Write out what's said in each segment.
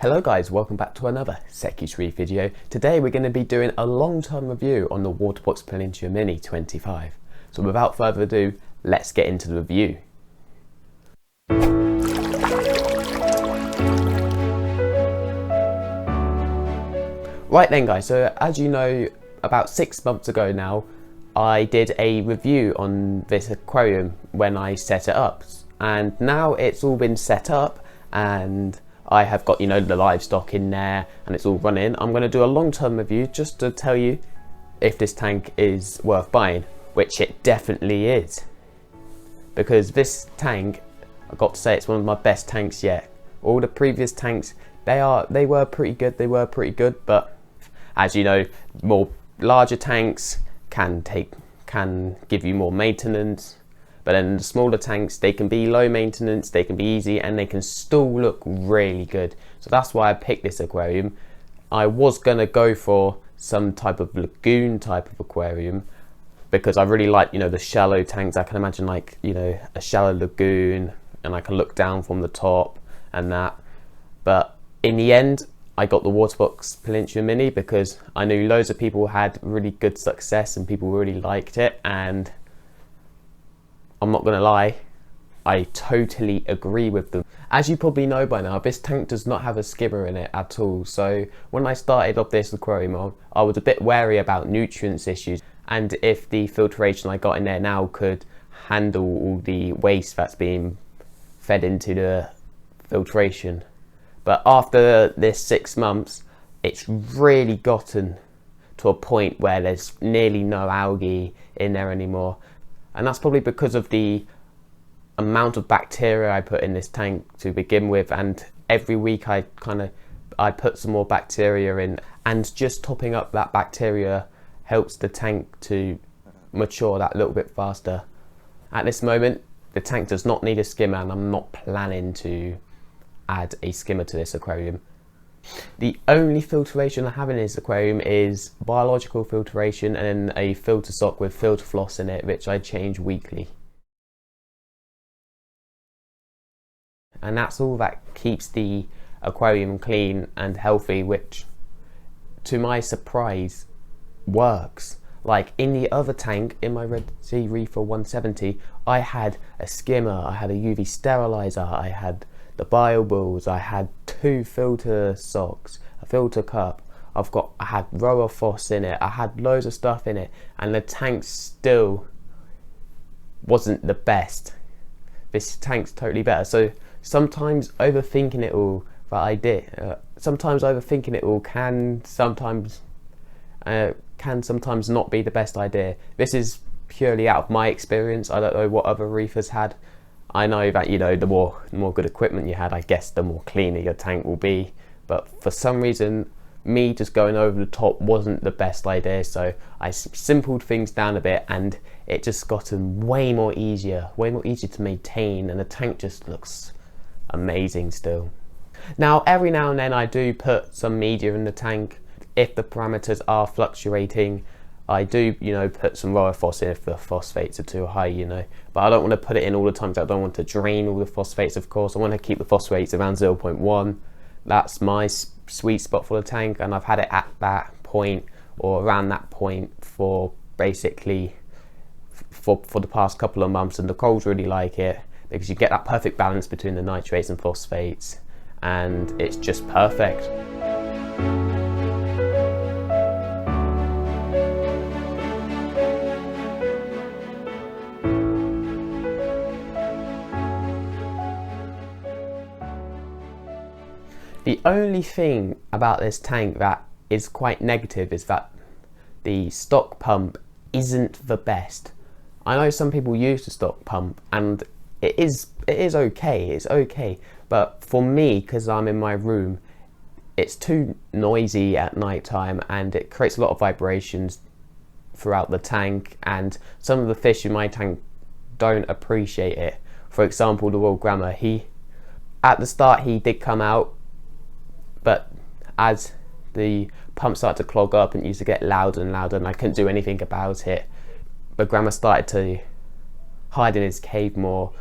Hello guys, welcome back to another Seki's Reef video. Today we're going to be doing a long-term review on the Waterbox Peninsula Mini 25. So without further ado, let's get into the review. Right then guys, so as you know, about 6 months ago now, I did a review on this aquarium when I set it up. And now it's all been set up and I have got, the livestock in there and it's all running. I'm going to do a long-term review just to tell you if this tank is worth buying, which it definitely is. Because this tank, I've got to say, it's one of my best tanks yet. All the previous tanks, they were pretty good, but as you know, more larger tanks can give you more maintenance. But then the smaller tanks, they can be low maintenance, they can be easy, and they can still look really good. So that's why I picked this aquarium. I was gonna go for some type of lagoon type of aquarium because I really like, the shallow tanks. I can imagine a shallow lagoon and I can look down from the top and that. But in the end, I got the Waterbox Peninsula Mini because I knew loads of people had really good success and people really liked it, and I'm not gonna lie, I totally agree with them. As you probably know by now, this tank does not have a skimmer in it at all. So when I started off this aquarium, I was a bit wary about nutrients issues and if the filtration I got in there now could handle all the waste that's being fed into the filtration. But after this 6 months, it's really gotten to a point where there's nearly no algae in there anymore. And that's probably because of the amount of bacteria I put in this tank to begin with, and every week I put some more bacteria in, and just topping up that bacteria helps the tank to mature that little bit faster. At this moment, the tank does not need a skimmer, and I'm not planning to add a skimmer to this aquarium. The only filtration I have in this aquarium is biological filtration and then a filter sock with filter floss in it, which I change weekly. And that's all that keeps the aquarium clean and healthy, which to my surprise works. Like in the other tank, in my Red Sea Reefer 170, I had a skimmer, I had a UV sterilizer, I had the bio balls, I had 2 filter socks, a filter cup, I had rower foss in it, I had loads of stuff in it, and the tank still wasn't the best. This tank's totally better. So sometimes overthinking it all can sometimes not be the best idea. This is purely out of my experience. I don't know what other reefers had. I know that, the more good equipment you had, I guess the more cleaner your tank will be. But for some reason, me just going over the top wasn't the best idea. So I simplified things down a bit and it just gotten way more easier to maintain, and the tank just looks amazing still. Now, every now and then I do put some media in the tank. If the parameters are fluctuating, I do, put some rower phos in if the phosphates are too high, but I don't want to put it in all the time because I don't want to drain all the phosphates, of course. I want to keep the phosphates around 0.1. That's my sweet spot for the tank, and I've had it at that point or around that point for basically for the past couple of months, and the corals really like it because you get that perfect balance between the nitrates and phosphates, and it's just perfect. The only thing about this tank that is quite negative is that the stock pump isn't the best. I know some people use the stock pump and it is okay, but for me, because I'm in my room, it's too noisy at night time and it creates a lot of vibrations throughout the tank, and some of the fish in my tank don't appreciate it. For example, the Royal Grammar, at the start he did come out, but as the pump started to clog up and it used to get louder and louder and I couldn't do anything about it, the Grammar started to hide in his cave more.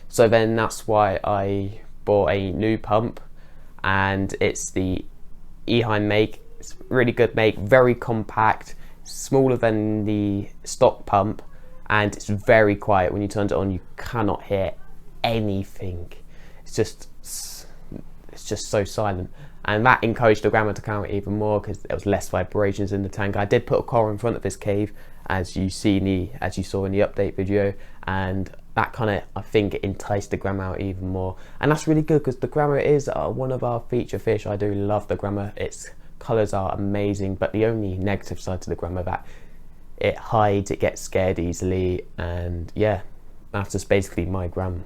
So then that's why I bought a new pump and it's the Eheim make. It's really good make, very compact, smaller than the stock pump, and it's very quiet. When you turn it on, you cannot hear anything. It's just so silent, and that encouraged the grandma to count even more because there was less vibrations in the tank. I did put a coral in front of this cave, as you saw in the update video, and that kind of, I think, enticed the grandma out even more. And that's really good because the grandma is one of our feature fish. I do love the grandma. Its colours are amazing, but the only negative side to the grandma that it hides, it gets scared easily, and yeah, that's just basically my grandma.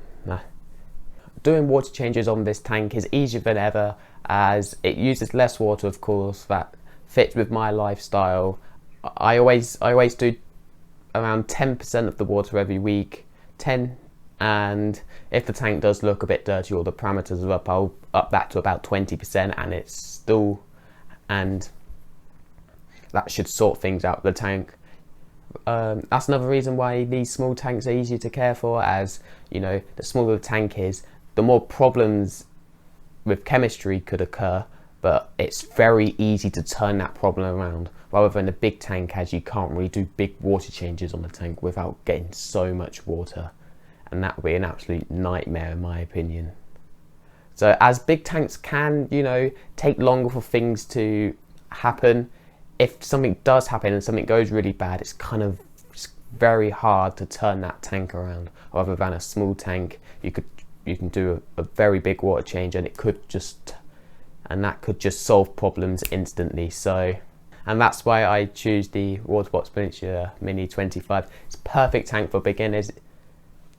Doing water changes on this tank is easier than ever, as it uses less water, of course, that fits with my lifestyle. I always do around 10% of the water every week, 10, and if the tank does look a bit dirty or the parameters are up, I'll up that to about 20%, and it's still, and that should sort things out with the tank. That's another reason why these small tanks are easier to care for, as you know, the smaller the tank is, the more problems with chemistry could occur, but it's very easy to turn that problem around, rather than a big tank, as you can't really do big water changes on the tank without getting so much water, and that would be an absolute nightmare in my opinion. So as big tanks can, you know, take longer for things to happen, if something does happen and something goes really bad, it's kind of very hard to turn that tank around. Rather than a small tank, you can do a very big water change, and that could just solve problems instantly. So, and that's why I choose the Waterbox Peninsula Mini 25. It's a perfect tank for beginners.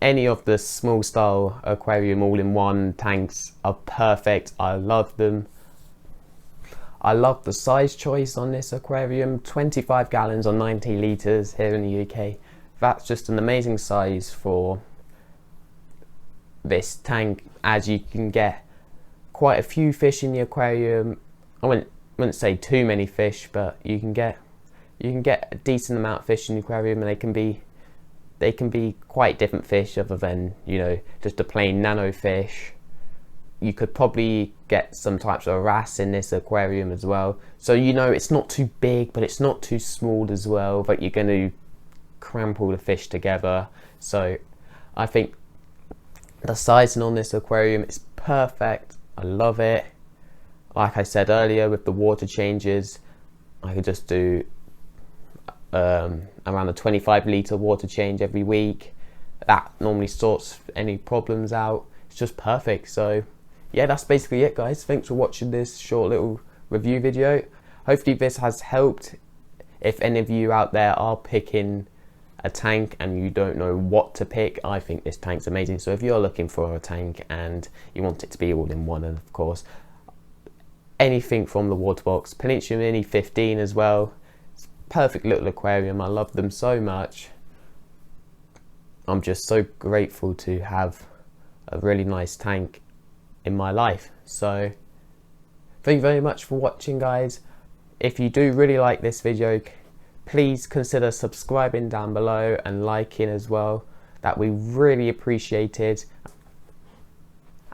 Any of the small style aquarium all-in-one tanks are perfect. I love them. I love the size choice on this aquarium, 25 gallons or 90 litres here in the UK. That's just an amazing size for this tank, as you can get quite a few fish in the aquarium. I wouldn't say too many fish, but you can get a decent amount of fish in the aquarium, and they can be quite different fish other than, you know, just a plain nano fish. You could probably get some types of wrasse in this aquarium as well. So, you know, it's not too big, but it's not too small as well, but you're going to cramp all the fish together. So I think the sizing on this aquarium is perfect. I love it. Like I said earlier, with the water changes, I could just do around a 25 litre water change every week. That normally sorts any problems out. It's just perfect. So yeah, that's basically it, guys. Thanks for watching this short little review video. Hopefully this has helped. If any of you out there are picking a tank and you don't know what to pick, I think this tank's amazing. So if you're looking for a tank and you want it to be all in one, and of course anything from the Waterbox Peninsula Mini 15 as well, it's a perfect little aquarium. I love them so much. I'm just so grateful to have a really nice tank in my life. So thank you very much for watching, guys. If you do really like this video, please consider subscribing down below and liking as well. That we really appreciate it.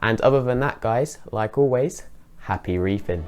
And other than that, guys, like always, happy reefing.